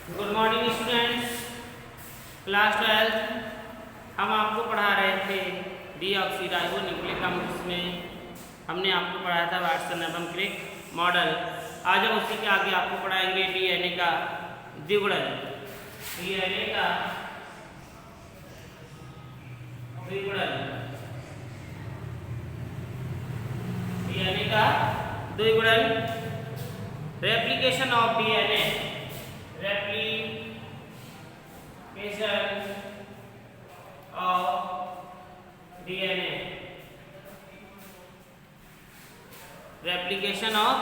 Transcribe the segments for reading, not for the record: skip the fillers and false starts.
Good morning students. Class 12 हम आपको पढ़ा रहे थे डीऑक्सीराइबो न्यूक्लिक अम्ल, जिसमें हमने आपको पढ़ाया था वाटसन एवं क्रिक मॉडल। आज हम उसी के आगे आपको पढ़ाएंगे डीएनए का द्विगुणन। डीएनए का द्विगुणन, डीएनए का द्विगुणन, replication of DNA, replication of DNA, replication of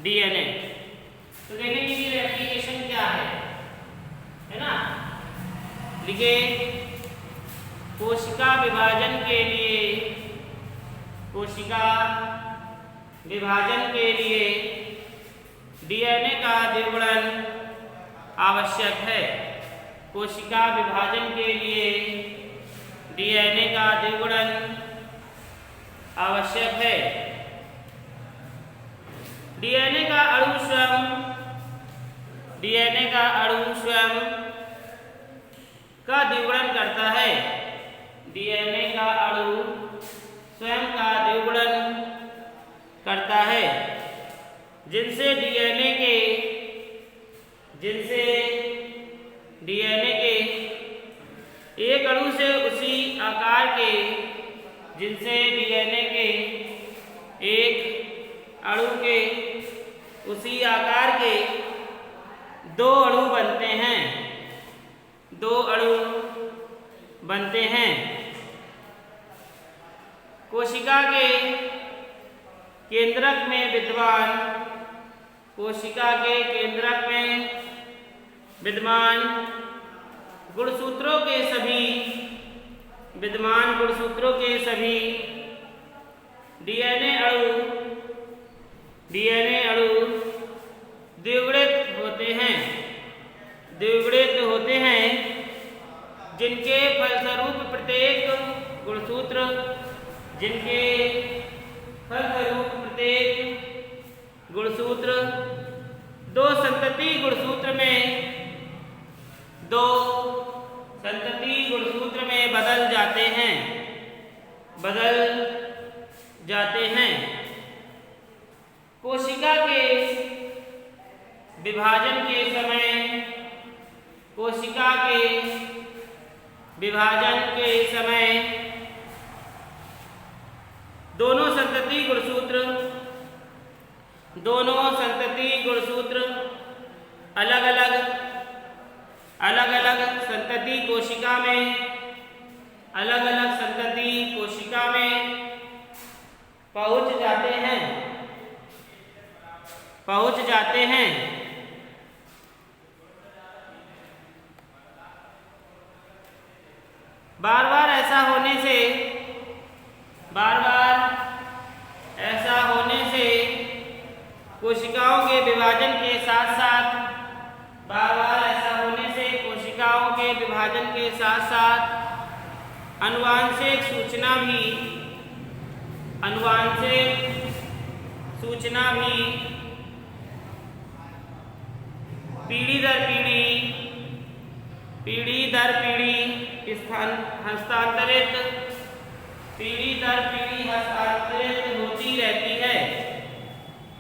DNA. तो देखेंगे कि रेप्लिकेशन क्या है ना। लिखे कोशिका विभाजन के लिए, कोशिका विभाजन के लिए डीएनए का द्विगुणन आवश्यक है। कोशिका विभाजन के लिए डीएनए का द्विगुणन आवश्यक है। डीएनए का अणु स्वयं, डीएनए का अणु स्वयं का द्विगुणन करता है। डीएनए का अणु स्वयं का द्विगुणन करता है, जिनसे डीएनए के एक अणु से उसी आकार के, जिनसे डीएनए के एक अणु के उसी आकार के दो अणु बनते हैं, दो अणु बनते हैं। कोशिका के केंद्रक में विद्यमान, कोशिका के केंद्रक में विद्यमान गुणसूत्रों के सभी, विद्यमान गुणसूत्रों के सभी डीएनए अणु द्विगुणित होते हैं, द्विगुणित होते हैं, जिनके फलस्वरूप प्रत्येक गुणसूत्र, जिनके फलस्वरूप प्रत्येक गुणसूत्र दो संतति गुणसूत्र में बदल जाते हैं, बदल जाते हैं। कोशिका के विभाजन के समय, कोशिका के विभाजन के समय दोनों संतति गुणसूत्र अलग अलग संतति कोशिका में, अलग अलग संतति कोशिका में पहुंच जाते हैं। बार बार ऐसा होने से कोशिकाओं के विभाजन के साथ साथ, बार बार ऐसा होने से कोशिकाओं के विभाजन के साथ साथ आनुवांशिक सूचना भी पीढ़ी दर पीढ़ी हस्तांतरित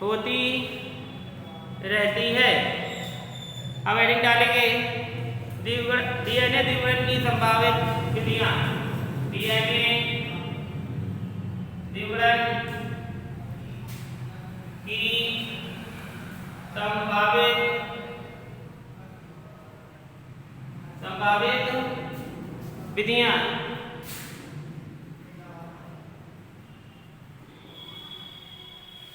होती रहती है। अब हेडिंग डालेंगे डीएनए द्विगुणन की संभावित विधियां। डीएनए द्विगुणन की संभावित विधियां।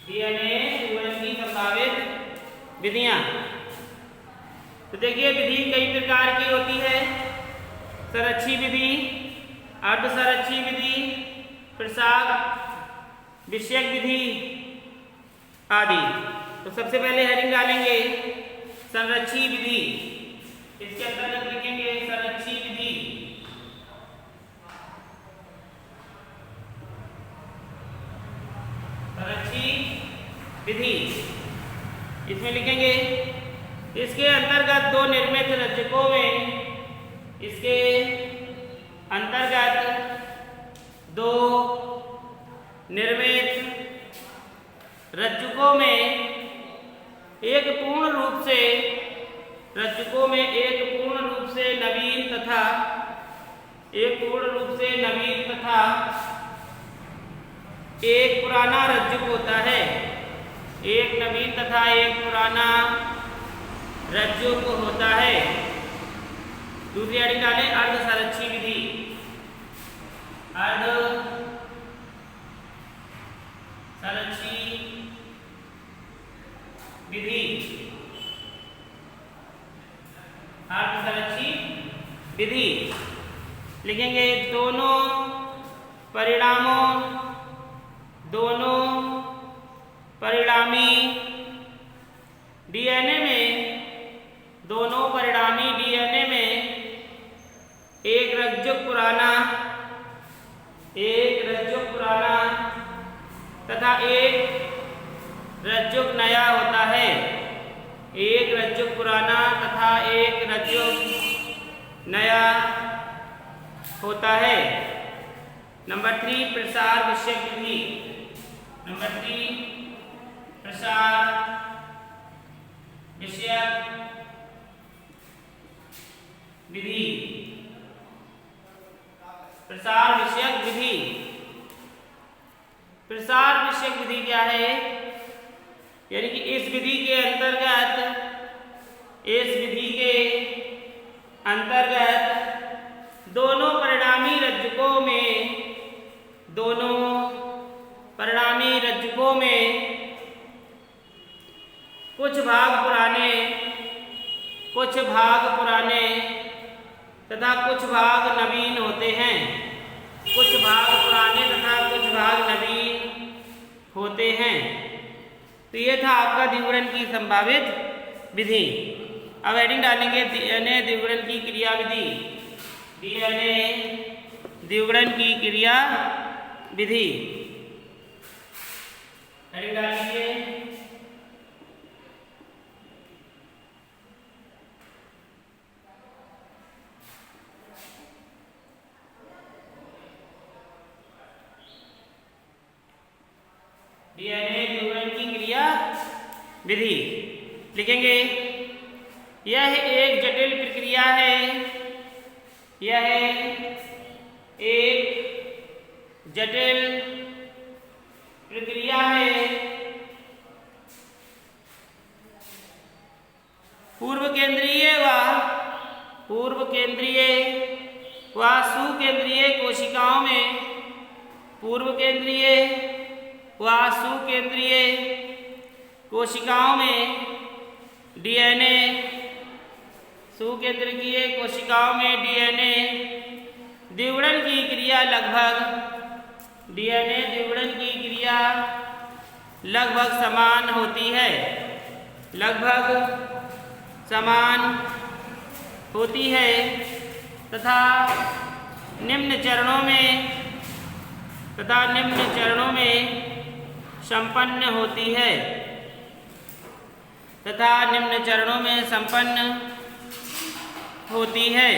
डीएनए द्विगुणन की संभावित विधियां। तो देखिए, विधि कई प्रकार की होती है। संरक्षी विधि, अर्ध संरक्षी विधि, प्रसार विषयक विधि आदि। तो सबसे पहले हेडिंग डालेंगे संरक्षी विधि। इसके अंतर्गत लिखेंगे संरक्षी विधि। संरक्षी विधि इसमें लिखेंगे इसके अंतर्गत दो निर्मित रज्जुकों में इसके अंतर्गत दो निर्मित रज्जुकों में एक पूर्ण रूप से नवीन तथा एक पुराना रज्जुक होता है। एक नवीन तथा एक पुराना रज्जुक होता है। दूसरी हेडिंग डालें अर्धसंरक्षी विधि। अर्धसंरक्षी विधि। अर्धसंरक्षी विधि लिखेंगे दोनों परिणामी डीएनए में एक रज्जुक पुराना तथा एक रज्जुक नया होता है। एक रज्जुक पुराना तथा एक रज्जुक नया होता है। नंबर 3 प्रसार विषयक विधि। नंबर 3 प्रसार विषयक विधि। प्रसार विषयक विधि। प्रसार विषयक विधि क्या है? यानी कि इस विधि के अंतर्गत दोनों परिणामी रज्जुकों में कुछ भाग पुराने तथा कुछ भाग नवीन होते हैं। कुछ भाग पुराने तथा कुछ भाग नवीन होते हैं। तो ये था आपका द्विगुणन की संभावित विधि। अब हेडिंग डालेंगे डीएनए द्विगुणन की क्रिया विधि। डीएनए द्विगुणन की क्रिया विधि हेडिंग डालेंगे डीएनए द्विगुणन की क्रिया विधि। लिखेंगे यह एक जटिल प्रक्रिया है। यह एक जटिल प्रक्रिया है। पूर्व केंद्रीय व सुकेंद्रीय कोशिकाओं में डीएनए द्विगुणन की क्रिया लगभग समान होती है तथा निम्न चरणों में संपन्न होती है।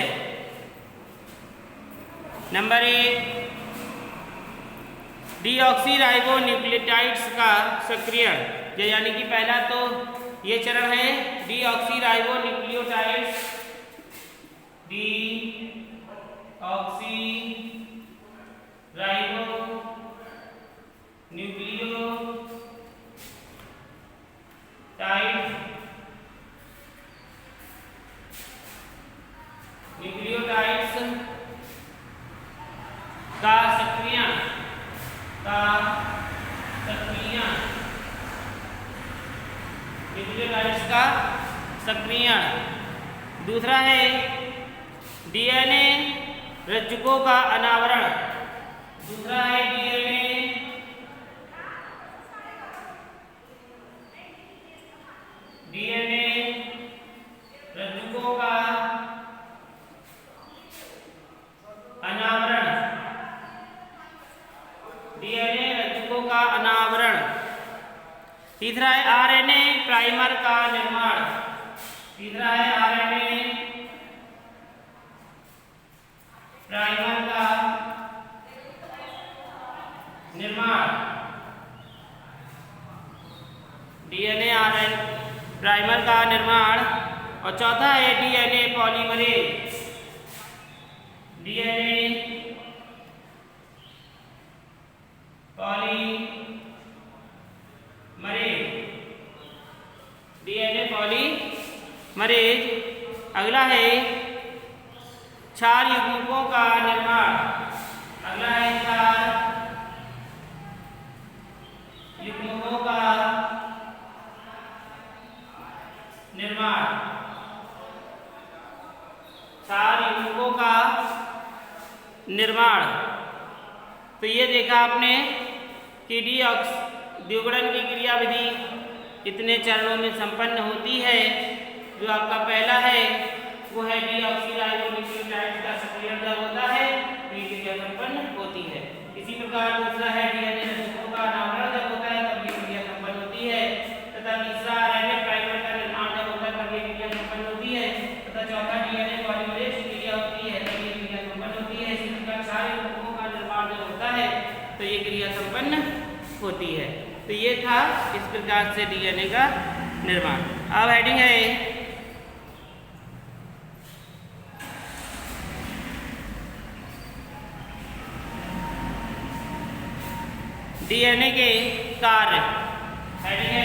नंबर 1 डीऑक्सीराइबोन्यूक्लियोटाइड्स का सक्रियण। यानी कि पहला तो ये चरण है डीऑक्सीराइबोन्यूक्लियोटाइड्स। न्यूक्लियोटाइड्स का सक्रियण न्यूक्लियोटाइड्स का सक्रियण। दूसरा है डीएनए रज्जुकों का अनावरण। डीएनए रज्जुकों का अनावरण। तीसरा है आरएनए प्राइमर का निर्माण। तीसरा है आरएनए प्राइमर का निर्माण, डीएनए आरएनए प्राइमर का निर्माण। और चौथा है DNA polymerase, DNA polymerase, DNA polymerase. अगला है क्षार युग्मकों का निर्माण, अगला है क्षार युग्मकों का निर्माण, क्षार युग्मकों का निर्माण। तो ये देखा आपने कि द्विगुणन की क्रियाविधि कितने चरणों में संपन्न होती है। जो आपका पहला है वो है डीऑक्सीराइबोन्यूक्लियोटाइड का सक्रियण जब होता है तो ये क्रिया संपन्न होती है। इसी प्रकार दूसरा है डीएनए रचकों का अनावरण जब होता है तब ये क्रिया संपन्न होती है, तथा तीसरा आरएनए प्राइमर का निर्माण जब होता है तब ये क्रिया संपन्न होती है, तथा चौथा डीएनए पॉलीमरेज की क्रिया होती है तब ये क्रिया संपन्न होती है। इसी प्रकार क्षार युग्मकों का निर्माण जब होता है तो ये क्रिया संपन्न होती है। तो ये था इस प्रकार से डीएनए का निर्माण। अब हेडिंग है डीएनए के कार्य, हेडिंग है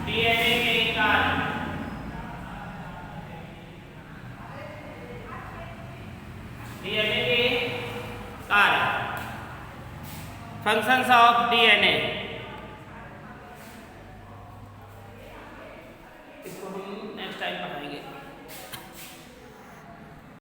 डीएनए के कार्य। डीएनए के कार्य, फंक्शंस ऑफ डीएनए। इसको हम नेक्स्ट टाइम पढ़ाएंगे।